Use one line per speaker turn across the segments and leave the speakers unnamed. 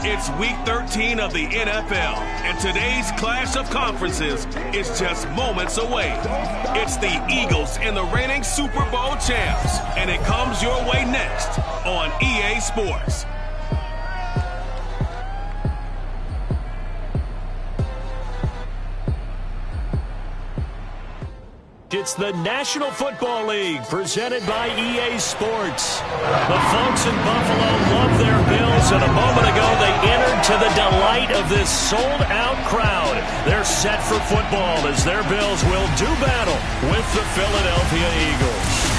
It's Week 13 of the NFL, and today's clash of conferences is just moments away. It's the Eagles and the reigning Super Bowl champs, and it comes your way next on EA Sports.
It's the National Football League presented by EA Sports. The folks in Buffalo love their Bills, and a moment ago they entered to the delight of this sold-out crowd. They're set for football as their Bills will do battle with the Philadelphia Eagles.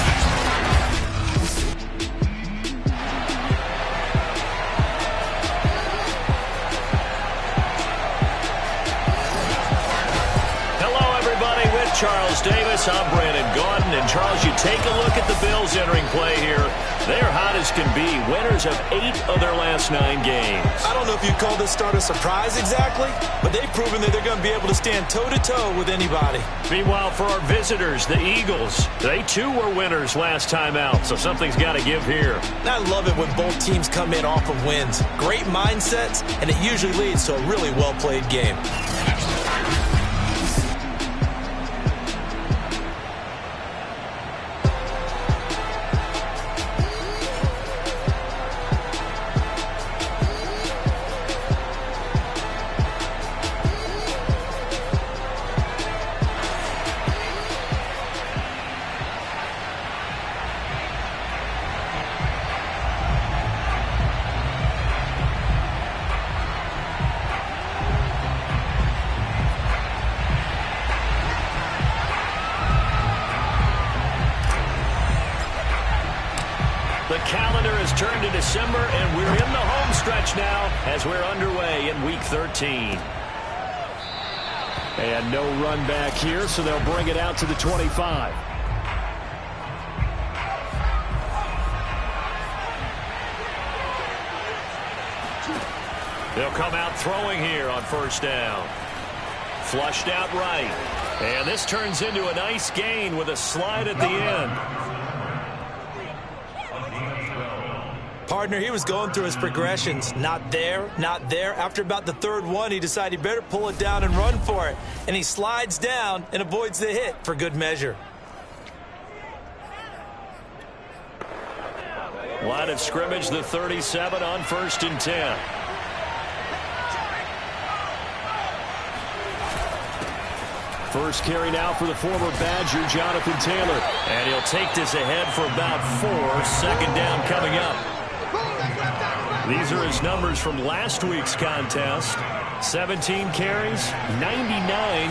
Charles Davis, I'm Brandon Gaudin, and Charles, you take a look at the Bills entering play here. They're hot as can be, winners of 8 of their last 9 games.
I don't know if you'd call this start a surprise exactly, but they've proven that they're going to be able to stand toe-to-toe with anybody.
Meanwhile, for our visitors, the Eagles, they too were winners last time out, so something's got to give here.
I love it when both teams come in off of wins. Great mindsets, and it usually leads to a really well-played game.
The calendar has turned to December, and we're in the home stretch now as we're underway in Week 13. And no run back here, so they'll bring it out to the 25. They'll come out throwing here on first down. Flushed out right. And this turns into a nice gain with a slide at the end.
Partner, he was going through his progressions. Not there, not there. After about the third one, he decided he better pull it down and run for it. And he slides down and avoids the hit for good measure.
Line of scrimmage, the 37 on 1st and 10. First carry now for the former Badger, Jonathan Taylor. And he'll take this ahead for about 4. Second down coming up. These are his numbers from last week's contest. 17 carries, 99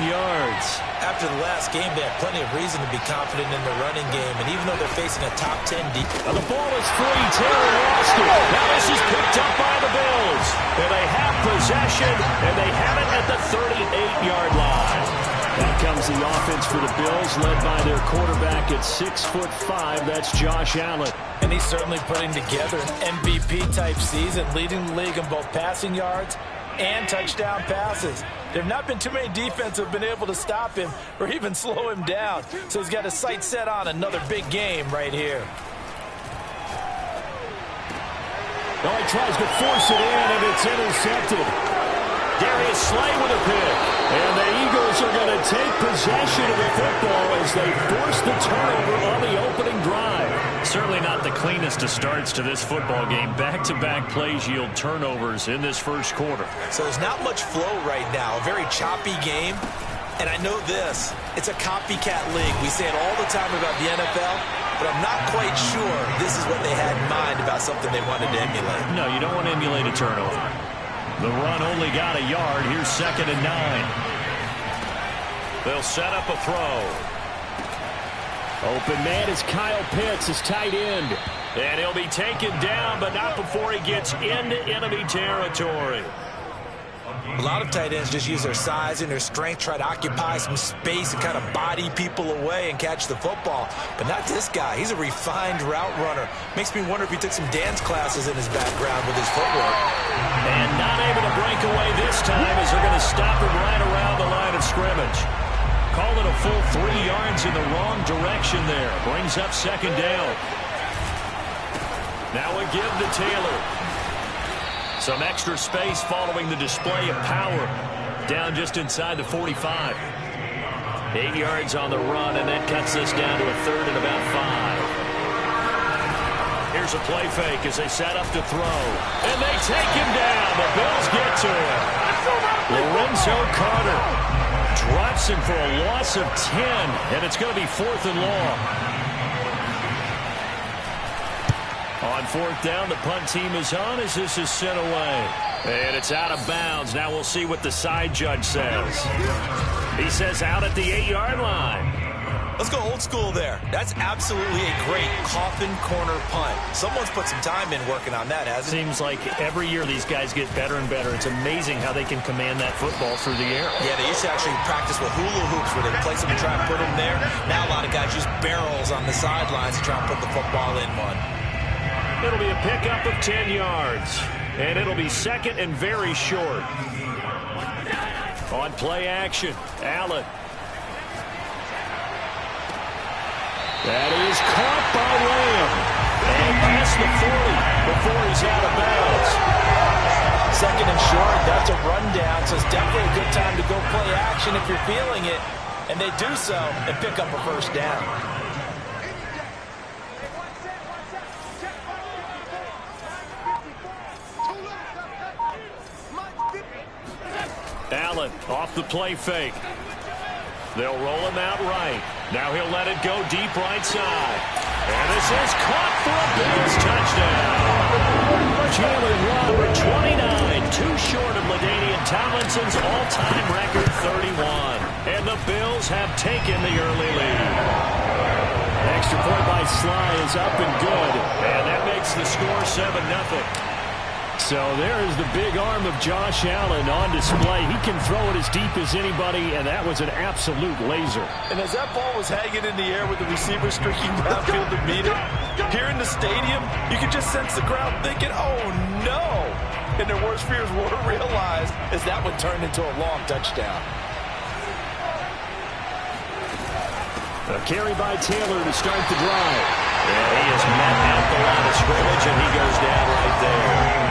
yards.
After the last game, they have plenty of reason to be confident in the running game. And even though they're facing a top 10 defense.
The ball is free. Taylor lost it. Now this is picked up by the Bills. And they have possession, and they have it at the 38-yard line. Out comes the offense for the Bills, led by their quarterback at 6'5". That's Josh Allen.
And he's certainly putting together an MVP-type season, leading the league in both passing yards and touchdown passes. There have not been too many defenses that have been able to stop him or even slow him down. So he's got his sights set on another big game right here.
Well, he tries to force it in, and it's intercepted. Darius Slay with a pick. And the Eagles are going to take possession of the football as they force the turnover on the opening drive. Certainly not the cleanest of starts to this football game. Back-to-back plays yield turnovers in this first quarter.
So there's not much flow right now. A very choppy game. And I know this. It's a copycat league. We say it all the time about the NFL. But I'm not quite sure this is what they had in mind about something they wanted to emulate.
No, you don't want to emulate a turnover. The run only got a yard. Here's 2nd and 9. They'll set up a throw. Open man is Kyle Pitts, his tight end. And he'll be taken down, but not before he gets into enemy territory.
A lot of tight ends just use their size and their strength, try to occupy some space and kind of body people away and catch the football. But not this guy. He's a refined route runner. Makes me wonder if he took some dance classes in his background with his footwork.
And not able to break away this time as they're going to stop him right around the line of scrimmage. Call it a full 3 yards in the wrong direction there. Brings up 2nd down. Now a give to Taylor. Some extra space following the display of power. Down just inside the 45. 8 yards on the run, and that cuts this down to a 3rd and about 5. Here's a play fake as they set up to throw. And they take him down. The Bills get to him. Lorenzo Carter drops him for a loss of 10, and it's going to be 4th and long. On 4th down, the punt team is on as this is sent away. And it's out of bounds. Now we'll see what the side judge says. He says out at the 8-yard line.
Let's go old school there. That's absolutely a great coffin corner punt. Someone's put some time in working on that, hasn't it?
Seems like every year these guys get better and better. It's amazing how they can command that football through the air.
Yeah, they used to actually practice with hula hoops where they place them and try and put them there. Now a lot of guys use barrels on the sidelines to try and put the football in one.
It'll be a pickup of 10 yards. And it'll be 2nd and very short. On play action, Allen. That is caught by Lamb. And past the 40 before he's out of bounds.
2nd and short, that's a rundown, so it's definitely a good time to go play action if you're feeling it. And they do so and pick up a 1st down.
Allen off the play fake. They'll roll him out right. Now he'll let it go deep right side. And this is caught for a Bills touchdown. Jalen Waddle with 29, too short of LaDainian Tomlinson's all-time record 31. And the Bills have taken the early lead. Extra point by Sly is up and good. And that makes the score 7-0. So there is the big arm of Josh Allen on display. He can throw it as deep as anybody, and that was an absolute laser.
And as that ball was hanging in the air with the receiver streaking downfield to meet it, here in the stadium, you could just sense the crowd thinking, oh, no. And their worst fears were realized as that one turned into a long touchdown.
A carry by Taylor to start the drive. And he is met out the line of scrimmage, and he goes down right there.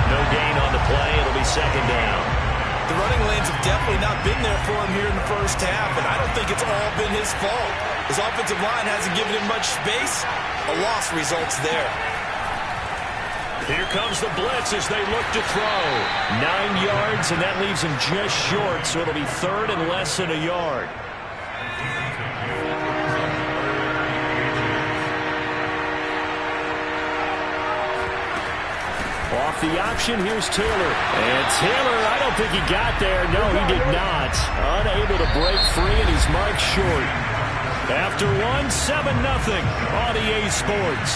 No gain on the play. It'll be 2nd down.
The running lanes have definitely not been there for him here in the 1st half, and I don't think it's all been his fault. His offensive line hasn't given him much space. A loss results there.
Here comes the blitz as they look to throw. 9 yards, and that leaves him just short, so it'll be 3rd and less than a yard. Off the option, here's Taylor. And Taylor, I don't think he got there. No, he did not. Unable to break free, and he's marked short. After 7-0 on EA Sports.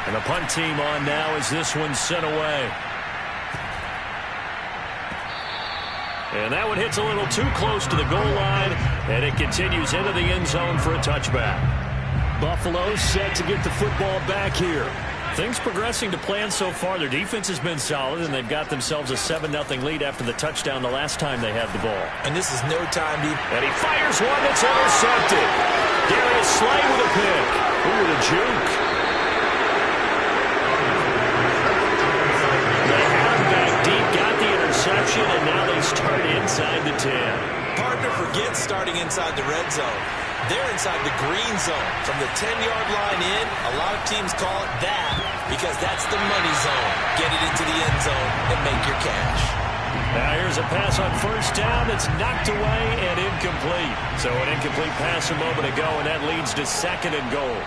And the punt team on now as this one's sent away. And that one hits a little too close to the goal line, and it continues into the end zone for a touchback. Buffalo set to get the football back here. Things progressing to plan so far. Their defense has been solid, and they've got themselves a 7-0 lead after the touchdown the last time they had the ball.
And this is no time to...
And he fires one that's intercepted. Darius Slay with a pick. Ooh, the juke. They had him back deep, got the interception, and now they start inside the 10.
Partner forgets starting inside the red zone. They're inside the green zone. From the 10-yard line in, a lot of teams call it that because that's the money zone. Get it into the end zone and make your cash.
Now here's a pass on 1st down that's knocked away and incomplete. So an incomplete pass a moment ago, and that leads to 2nd and goal.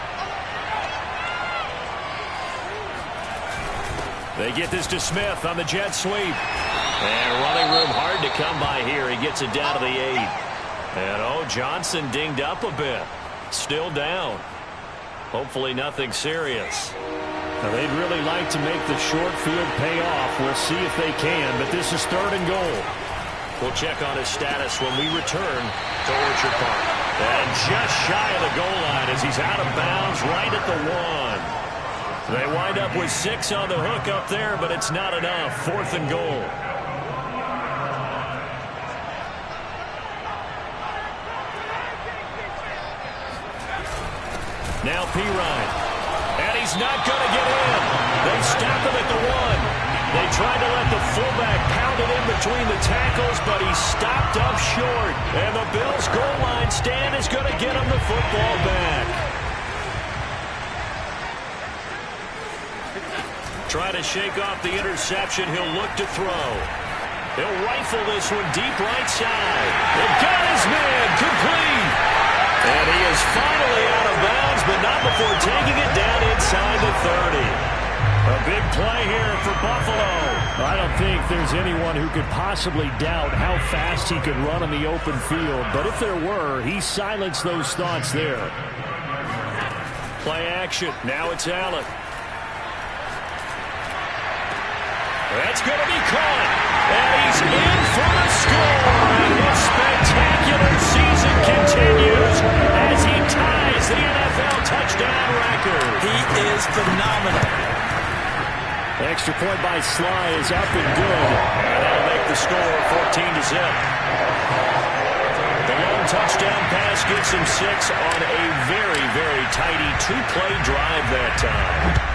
They get this to Smith on the jet sweep. And running room hard to come by here. He gets it down to the 8. And, Johnson dinged up a bit. Still down. Hopefully nothing serious. Now, they'd really like to make the short field pay off. We'll see if they can, but this is 3rd and goal. We'll check on his status when we return to Orchard Park. And just shy of the goal line as he's out of bounds right at the 1. They wind up with 6 on the hook up there, but it's not enough. 4th and goal. Now Pirine he's not going to get in. They stop him at the 1. They tried to let the fullback pound it in between the tackles, but he stopped up short. And the Bills' goal line stand is going to get him the football back. Try to shake off the interception. He'll look to throw. He'll rifle this one deep right side. They've got his man complete. And he is finally out of bounds, but not before taking it down inside the 30. A big play here for Buffalo.
I don't think there's anyone who could possibly doubt how fast he could run on the open field. But if there were, he silenced those thoughts there.
Play action. Now it's Allen. That's going to be caught. And he's in for the score. And his spectacular season continues as he ties the NFL touchdown record.
He is phenomenal.
Extra point by Sly is up and good.
And that'll make the score 14-0. The lone touchdown pass gets him 6 on a very, very tidy 2-play drive that time.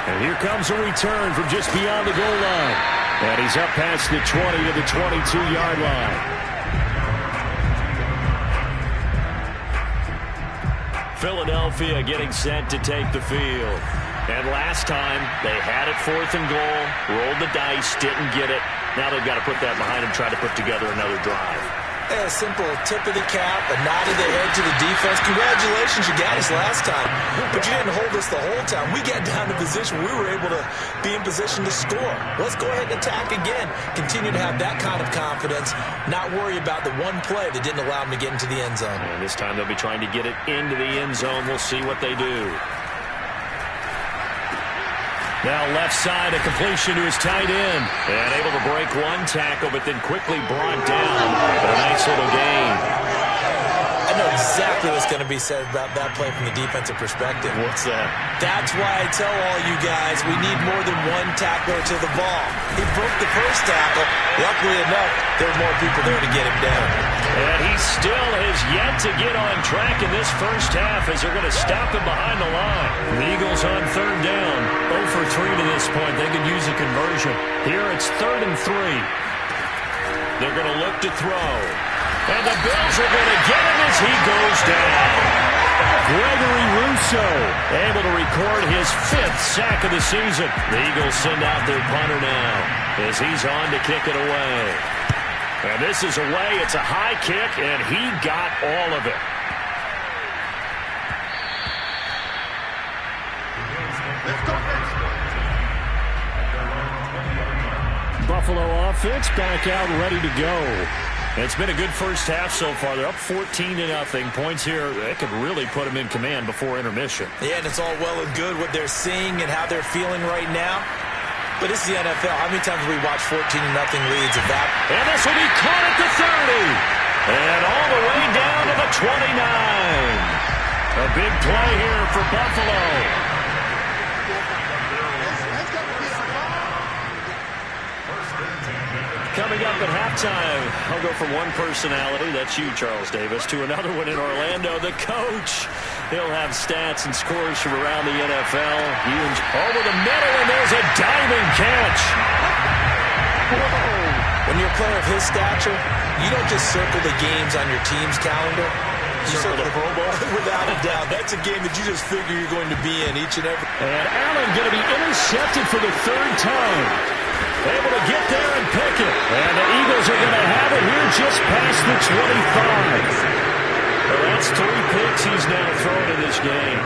And here comes a return from just beyond the goal line. And he's up past the 20 to the 22-yard line.
Philadelphia getting set to take the field. And last time, they had it 4th and goal, rolled the dice, didn't get it. Now they've got to put that behind them, try to put together another drive.
A simple tip of the cap, a nod of the head to the defense. Congratulations, you got us last time. But you didn't hold us the whole time. We got down to position. We were able to be in position to score. Let's go ahead and attack again. Continue to have that kind of confidence. Not worry about the one play that didn't allow them to get into the end zone.
And this time they'll be trying to get it into the end zone. We'll see what they do. Now left side, a completion to his tight end. And able to break one tackle, but then quickly brought down. But a nice little gain.
I know exactly what's going to be said about that play from the defensive perspective.
What's that?
That's why I tell all you guys we need more than one tackler to the ball. He broke the first tackle. Luckily enough, there were more people there to get him down.
And he still has yet to get on track in this first half as they're going to stop him behind the line. The Eagles on 3rd down. 0 for 3 to this point. They could use a conversion. Here it's 3rd and 3. They're going to look to throw. And the Bills are going to get him as he goes down.
Gregory Rousseau
able to record his 5th sack of the season. The Eagles send out their punter now as he's on to kick it away. And this is away. It's a high kick, and he got all of it.
Buffalo offense back out ready to go.
It's been a good first half so far. They're up 14-0. Points here, they could really put them in command before intermission.
Yeah, and it's all well and good what they're seeing and how they're feeling right now. But this is the NFL. How many times have we watched 14-0 leads of that?
And this will be caught at the 30. And all the way down to the 29. A big play here for Buffalo. Coming up at halftime, I'll go from one personality, that's you, Charles Davis, to another one in Orlando, the coach. He'll have stats and scores from around the NFL. Huge over the middle, and there's a diving catch.
When you're a player of his stature, you don't just circle the games on your team's calendar. You circle the Pro Bowl. Without a doubt. That's a game that you just figure you're going to be in each and every.
And Allen going to be intercepted for the 3rd time.
Able to get there and pick it. And the Eagles are going to have it here just past the 25. Well, that's 3 picks he's now thrown in this game.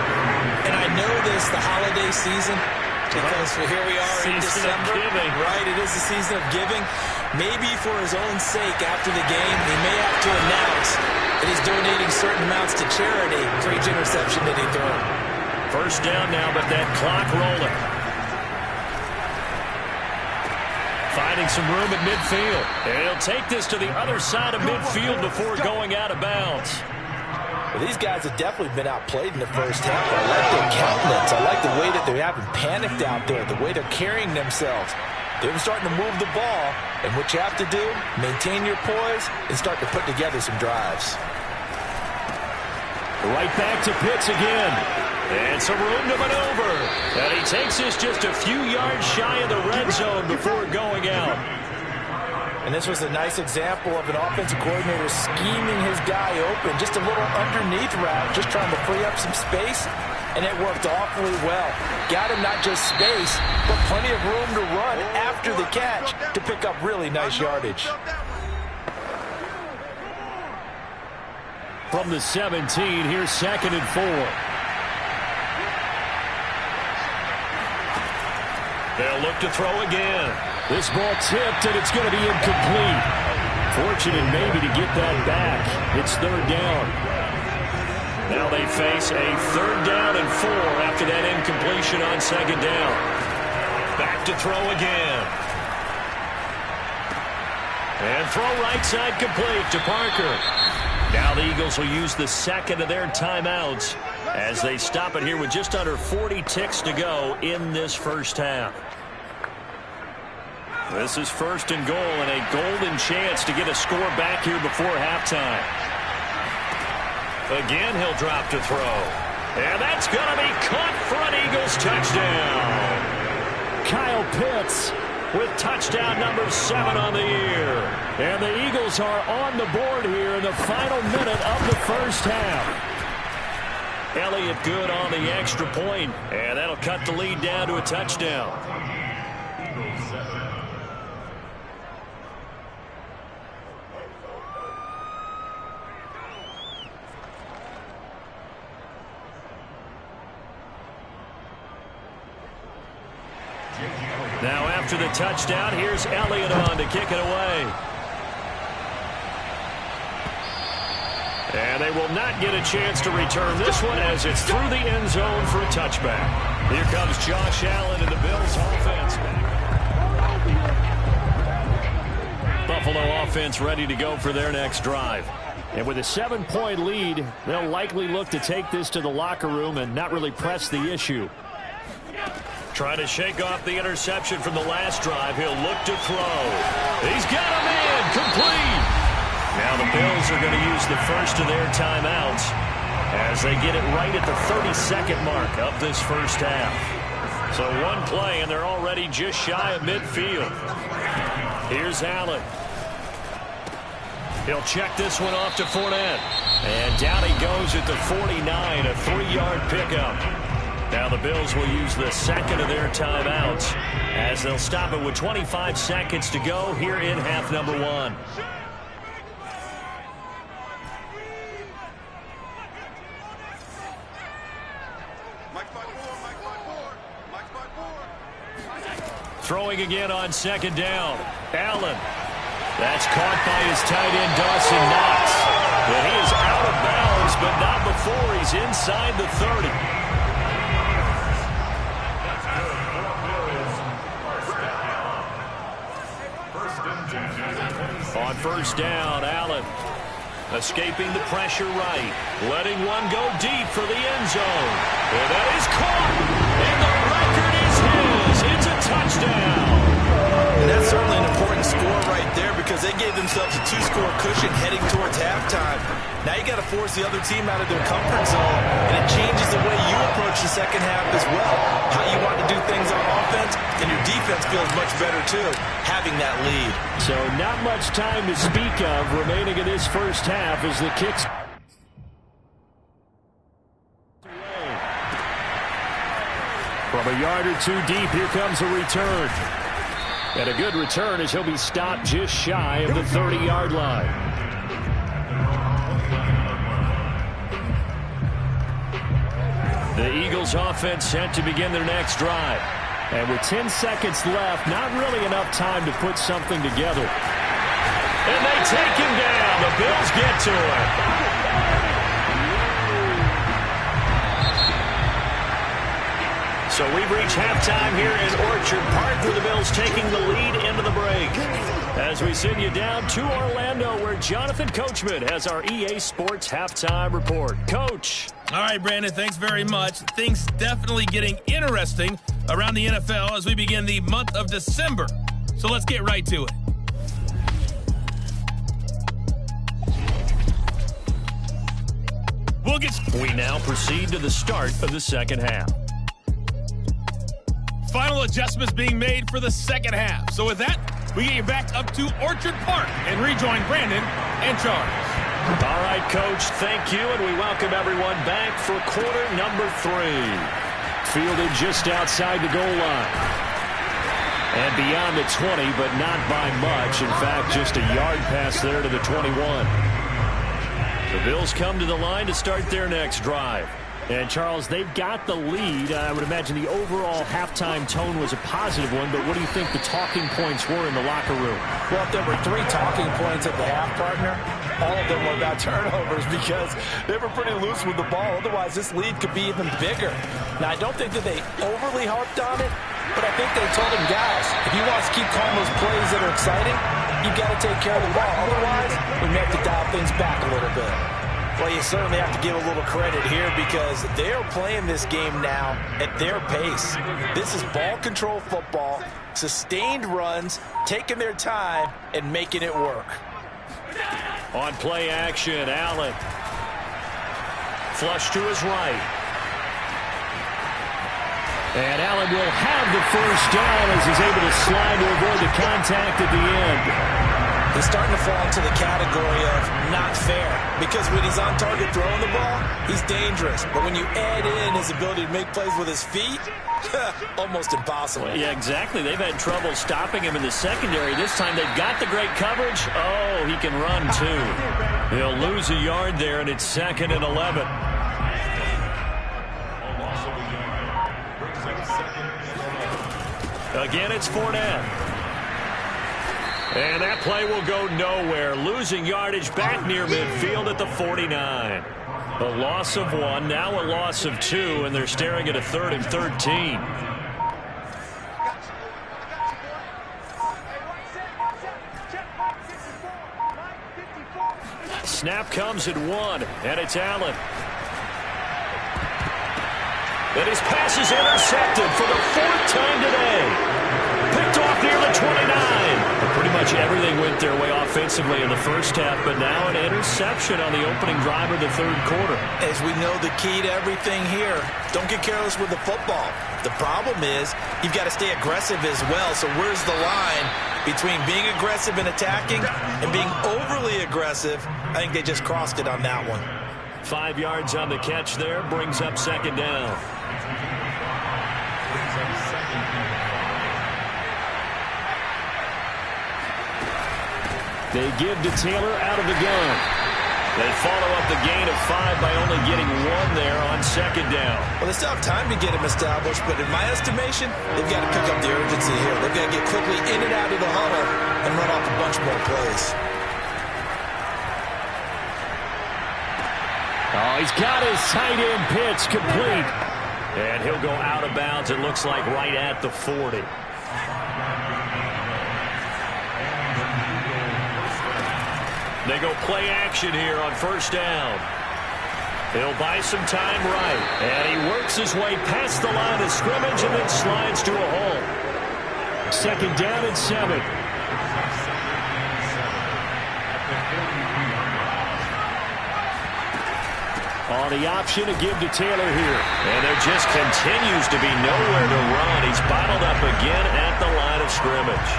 And I know this, the holiday season, because here we are in December. Right, it is the season of giving. Maybe for his own sake after the game, he may have to announce that he's donating certain amounts to charity for each interception that he throws.
First down now, but that clock rolling. Finding some room at midfield. And he'll take this to the other side of midfield before going out of bounds.
Well, these guys have definitely been outplayed in the first half. I like their countenance. I like the way that they haven't panicked out there, the way they're carrying themselves. They're starting to move the ball. And what you have to do, maintain your poise and start to put together some drives.
Right back to Pitts again. And some room to maneuver. And he takes this just a few yards shy of the red zone before going out.
And this was a nice example of an offensive coordinator scheming his guy open. Just a little underneath route, just trying to free up some space. And it worked awfully well. Got him not just space, but plenty of room to run after the catch to pick up really nice yardage.
From the 17, here's 2nd and 4.
They'll look to throw again.
This ball tipped, and it's going to be incomplete. Fortunate maybe to get that back. It's 3rd down.
Now they face a 3rd down and 4 after that incompletion on 2nd down. Back to throw again. And throw right side complete to Parker. Now the Eagles will use the 2nd of their timeouts as they stop it here with just under 40 ticks to go in this first half. This is 1st and goal and a golden chance to get a score back here before halftime. Again, he'll drop to throw. And that's going to be caught for an Eagles touchdown.
Kyle Pitts with touchdown number 7 on the year. And the Eagles are on the board here in the final minute of the first half.
Elliott good on the extra point, and that'll cut the lead down to a touchdown. Now after the touchdown, here's Elliott on to kick it away. And they will not get a chance to return this one as it's through the end zone for a touchback. Here comes Josh Allen and the Bills offense. Buffalo offense ready to go for their next drive.
And with a 7-point lead, they'll likely look to take this to the locker room and not really press the issue.
Trying to shake off the interception from the last drive. He'll look to throw. He's got a man complete. Now the Bills are going to use the first of their timeouts as they get it right at the 32nd mark of this first half. So one play and they're already just shy of midfield. Here's Allen. He'll check this one off to Fournette. And down he goes at the 49, a 3-yard pickup. Now the Bills will use the 2nd of their timeouts as they'll stop it with 25 seconds to go here in half number 1. Throwing again on 2nd down. Allen. That's caught by his tight end, Dawson Knox. But he is out of bounds, but not before he's inside the 30. On 1st down, Allen escaping the pressure right, letting one go deep for the end zone. And that is caught, and the record is his. It's a touchdown.
And that's certainly an important score right there because they gave themselves a 2-score cushion heading towards halftime. Now you got to force the other team out of their comfort zone, and it changes the way you approach the second half as well. How you want to do things on offense, and your defense feels much better too, having that lead.
So not much time to speak of remaining in this first half as the kicks. From a yard or two deep, here comes a return. And a good return as he'll be stopped just shy of the 30-yard line. The Eagles offense set to begin their next drive. And with 10 seconds left, not really enough time to put something together.
And they take him down. The Bills get to him. So we've reached halftime here in Orchard Park with the Bills taking the lead into the break. As we send you down to Orlando where Jonathan Coachman has our EA Sports halftime report. Coach.
All right, Brandon, thanks very much. Things definitely getting interesting around the NFL as we begin the month of December. So let's get right to it.
We'll
we'll get...
We now proceed to the start of the second half.
Final adjustments being made for the second half. So with that, we get you back up to Orchard Park and rejoin Brandon and Charles.
All right, Coach, thank you, and we welcome everyone back for quarter number 3. Fielded just outside the goal line. And beyond the 20, but not by much. In fact, just a yard pass there to the 21. The Bills come to the line to start their next drive. And, Charles, they've got the lead. I would imagine the overall halftime tone was a positive one, but what do you think the talking points were in the locker room?
Well, if there were 3 talking points at the half, partner, all of them were about turnovers because they were pretty loose with the ball. Otherwise, this lead could be even bigger. Now, I don't think that they overly harped on it, but I think they told them, guys, if you want us to keep calling those plays that are exciting, you've got to take care of the ball. Otherwise, we may have to dial things back a little bit. Well, you certainly have to give a little credit here because they are playing this game now at their pace. This is ball control football, sustained runs, taking their time, and making it work.
On play action, Allen. Flush to his right. And Allen will have the first down as he's able to slide to avoid the contact at the end.
He's starting to fall into the category of not fair because when he's on target throwing the ball, he's dangerous. But when you add in his ability to make plays with his feet, almost impossible.
Yeah, exactly. They've had trouble stopping him in the secondary. This time they've got the great coverage. Oh, he can run too. He'll lose a yard there, and it's 2nd and 11. Again, it's Fournette. And that play will go nowhere. Losing yardage back near midfield at the 49. A loss of 1, now a loss of 2, and they're staring at a 3rd and 13. Snap comes at 1, and it's Allen. And his pass is intercepted for the 4th time today. Picked off near the 29. Pretty much everything went their way offensively in the first half, but now an interception on the opening drive of the 3rd quarter.
As we know, the key to everything here, don't get careless with the football. The problem is you've got to stay aggressive as well. So where's the line between being aggressive and attacking and being overly aggressive? I think they just crossed it on that one.
5 yards on the catch there, brings up 2nd down. They give to Taylor out of the gun. They follow up the gain of 5 by only getting 1 there on 2nd down.
Well, they still have time to get him established, but in my estimation, they've got to pick up the urgency here. They've got to get quickly in and out of the huddle and run off a bunch more plays.
Oh, he's got his tight end pitch complete. And he'll go out of bounds, it looks like, right at the 40. They go play action here on 1st down. He'll buy some time right. And he works his way past the line of scrimmage and then slides to a hole. 2nd down and 7. On the option to give to Taylor here. And there just continues to be nowhere to run. He's bottled up again at the line of scrimmage.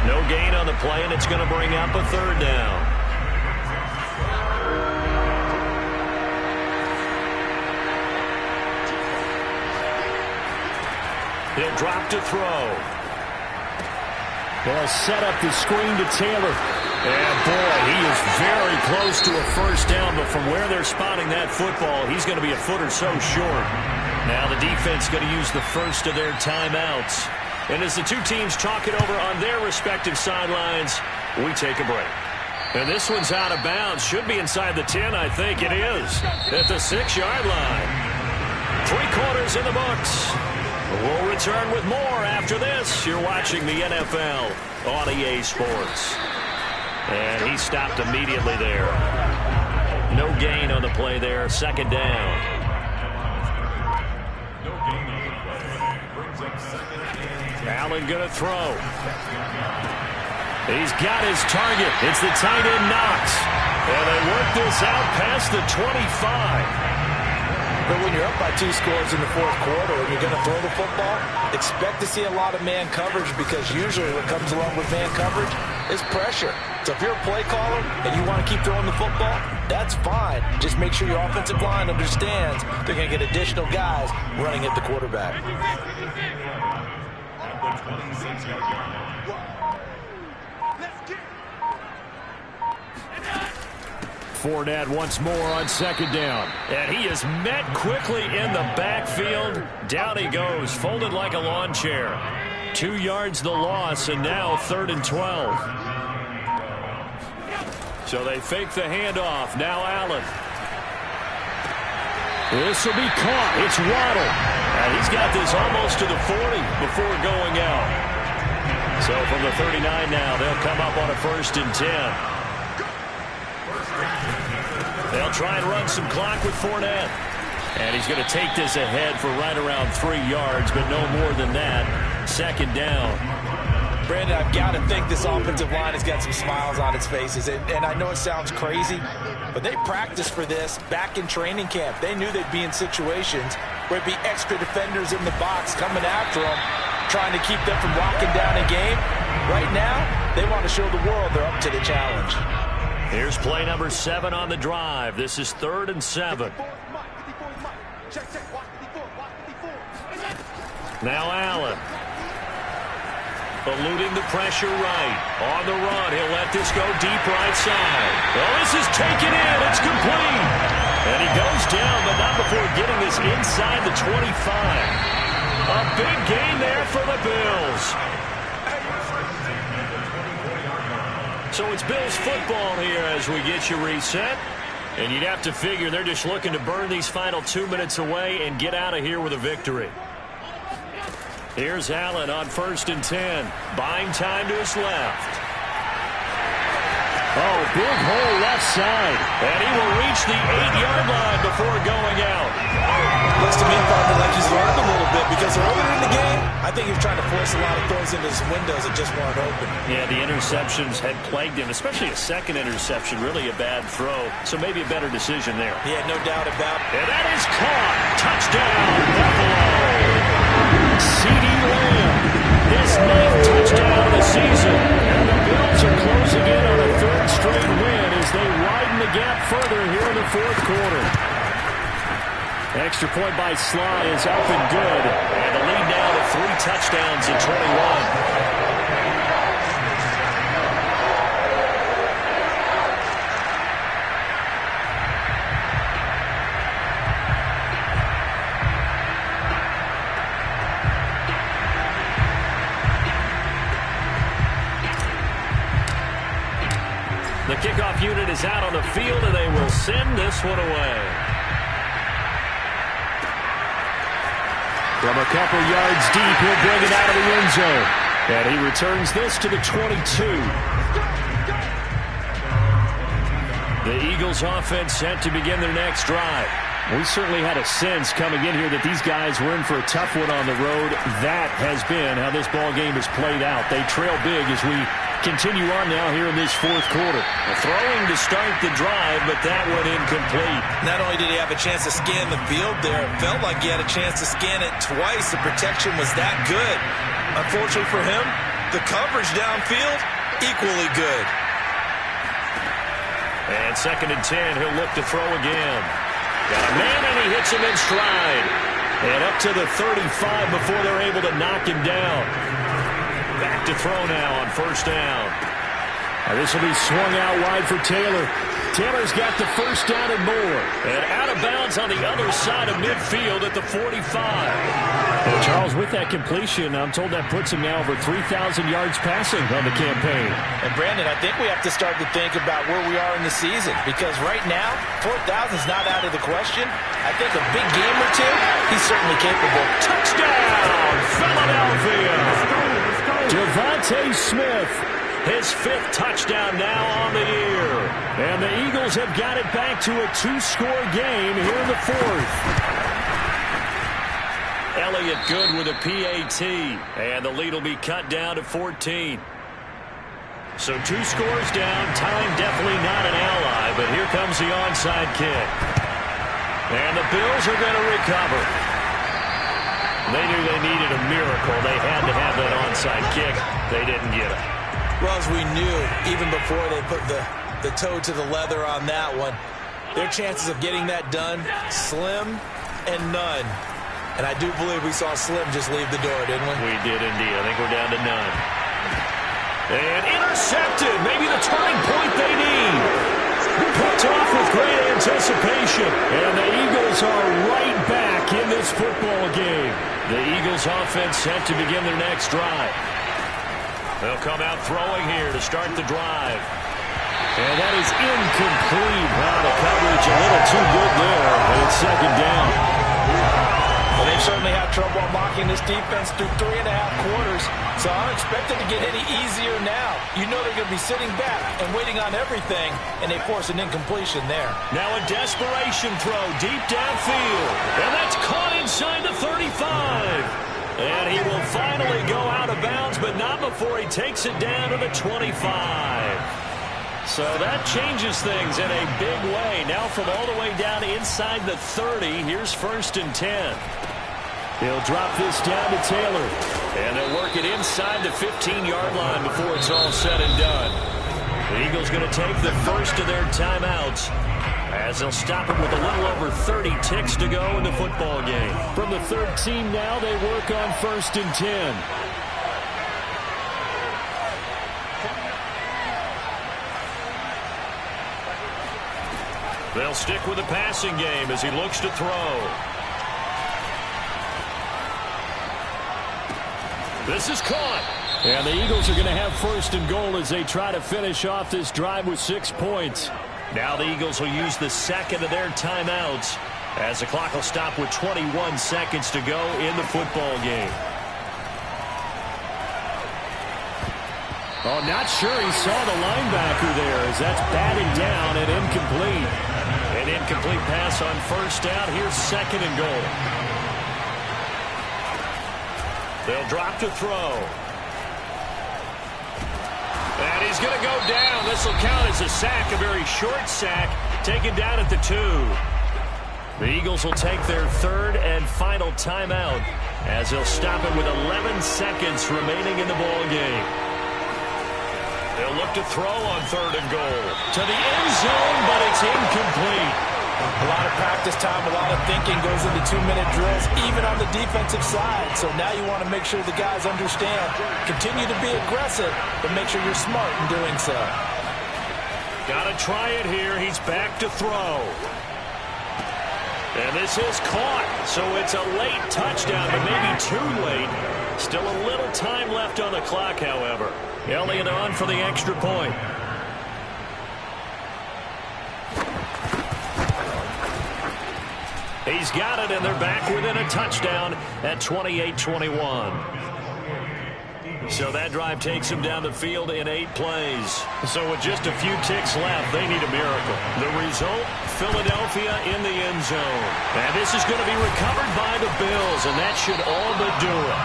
No gain on the play, and it's going to bring up a 3rd down. He'll drop to throw. They'll set up the screen to Taylor. And, boy, he is very close to a 1st down, but from where they're spotting that football, he's going to be a foot or so short. Now the defense going to use the first of their timeouts. And as the 2 teams talk it over on their respective sidelines, we take a break. And this one's out of bounds. Should be inside the 10, I think it is. At the 6-yard line. 3 quarters in the books. We'll return with more after this. You're watching the NFL on EA Sports. And he stopped immediately there. No gain on the play there. 2nd down. Allen going to throw. He's got his target. It's the tight end Knox. And they work this out past the 25.
But when you're up by 2 scores in the fourth quarter and you're going to throw the football, expect to see a lot of man coverage, because usually what comes along with man coverage is pressure. So if you're a play caller and you want to keep throwing the football, that's fine. Just make sure your offensive line understands they're going to get additional guys running at the quarterback.
Fournette once more on second down. And he is met quickly in the backfield. Down he goes, folded like a lawn chair. 2 yards the loss, and now 3rd and 12. So they fake the handoff. Now Allen. This will be caught. It's Waddle. And he's got this almost to the 40 before going out. So from the 39 now, they'll come up on a 1st and 10. They'll try and run some clock with Fournette. And he's going to take this ahead for right around 3 yards, but no more than that. 2nd down.
Brandon, I've got to think this offensive line has got some smiles on its faces. And I know it sounds crazy, but they practiced for this back in training camp. They knew they'd be in situations where it'd be extra defenders in the box coming after them, trying to keep them from locking down a game. Right now, they want to show the world they're up to the challenge.
Here's play number 7 on the drive. This is 3rd and 7. Now Allen. Eluding the pressure right. On the run, he'll let this go deep right side. Oh, this is taken in. It's complete. And he goes down, but not before getting this inside the 25. A big gain there for the Bills. So it's Bills football here as we get you reset. And you'd have to figure they're just looking to burn these final 2 minutes away and get out of here with a victory. Here's Allen on 1st and 10. Buying time to his left. Oh, big hole left side. And he will reach the 8-yard line before going out.
Looks to me, partner, like he's learned a little bit, because earlier in the game, I think he was trying to force a lot of throws into his windows that just weren't open.
Yeah, the interceptions had plagued him, especially a second interception, really a bad throw. So maybe a better decision there.
Yeah, no doubt about it.
And that is caught. Touchdown, Buffalo. CeeDee Lamb, his 9th touchdown of the season. And the Bills are closing in on a 3rd straight win as they widen the gap further here in the 4th quarter. Extra point by Sly is up and good. And the lead now to 3 touchdowns in 21. The kickoff unit is out on the field, and they will send this one away. From a couple yards deep, he'll bring it out of the end zone. And he returns this to the 22. The Eagles offense set to begin their next drive. We certainly had a sense coming in here that these guys were in for a tough one on the road. That has been how this ball game has played out. They trail big as we continue on now here in this 4th quarter. Throwing to start the drive, but that went incomplete.
Not only did he have a chance to scan the field there, it felt like he had a chance to scan it twice. The protection was that good. Unfortunately for him, the coverage downfield, equally good.
And 2nd and 10, he'll look to throw again. Got a man, and he hits him in stride. And up to the 35 before they're able to knock him down. Back to throw now on 1st down. This will be swung out wide for Taylor. Taylor's got the 1st down and more. And out of bounds on the other side of midfield at the 45. And Charles, with that completion, I'm told that puts him now over 3,000 yards passing on the campaign.
And Brandon, I think we have to start to think about where we are in the season, because right now, 4,000 is not out of the question. I think a big game or two, he's certainly capable.
Touchdown, Philadelphia! Devontae Smith, his 5th touchdown now on the year. And the Eagles have got it back to a 2-score game here in the 4th. Elliott good with a PAT, and the lead will be cut down to 14. So 2 scores down. Time definitely not an ally, but here comes the onside kick. And the Bills are going to recover. They knew they needed a miracle. They had to have that onside kick. They didn't get it.
Well, as we knew, even before they put the toe to the leather on that one, their chances of getting that done, slim and none. And I do believe we saw Slim just leave the door, didn't we?
We did indeed. I think we're down to none. And intercepted. Maybe the turning point they need. Picked off with great anticipation. And the Eagles are right back in this football game. The Eagles offense set to begin their next drive. They'll come out throwing here to start the drive. And that is incomplete. Wow, the coverage a little too good there. And it's second down.
Well, they've certainly had trouble unlocking this defense through 3.5 quarters, so I'm expected to get any easier now. You know they're going to be sitting back and waiting on everything, and they force an incompletion there.
Now a desperation throw deep downfield, and that's caught inside the 35. And he will finally go out of bounds, but not before he takes it down to the 25. So that changes things in a big way. Now from all the way down inside the 30, here's 1st and 10. He'll drop this down to Taylor. And they'll work it inside the 15-yard line before it's all said and done. The Eagles going to take the first of their timeouts as they'll stop it with a little over 30 ticks to go in the football game. From the 13 now, they work on 1st and 10. They'll stick with the passing game as he looks to throw. This is caught. And the Eagles are going to have 1st and goal as they try to finish off this drive with 6 points. Now the Eagles will use the second of their timeouts as the clock will stop with 21 seconds to go in the football game. Oh, not sure he saw the linebacker there as that's batted down and incomplete. An incomplete pass on 1st down. Here's 2nd and goal. They'll drop to throw. And he's going to go down. This will count as a sack, a very short sack, taken down at the 2. The Eagles will take their 3rd and final timeout as they'll stop it with 11 seconds remaining in the ball game. They'll look to throw on 3rd and goal. To the end zone, but it's incomplete.
A lot of practice time, a lot of thinking goes into 2-minute drills, even on the defensive side. So now you want to make sure the guys understand. Continue to be aggressive, but make sure you're smart in doing so.
Got to try it here. He's back to throw. And this is caught. So it's a late touchdown, but maybe too late. Still a little time left on the clock, however. Elliott on for the extra point. He's got it, and they're back within a touchdown at 28-21. So that drive takes him down the field in 8 plays. So with just a few ticks left, they need a miracle. The result, Philadelphia in the end zone. And this is going to be recovered by the Bills, and that should all but do it.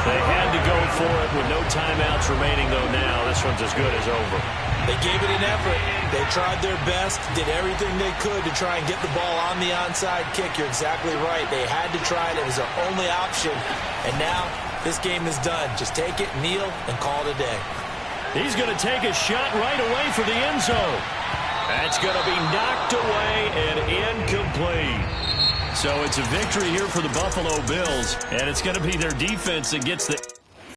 They had to go for it with no timeouts remaining, though now this one's as good as over.
They gave it an effort. They tried their best, did everything they could to try and get the ball on the onside kick. You're exactly right. They had to try it. It was their only option. And now this game is done. Just take it, kneel, and call it a day.
He's going to take a shot right away for the end zone. That's going to be knocked away and incomplete. So it's a victory here for the Buffalo Bills, and it's going to be their defense that gets the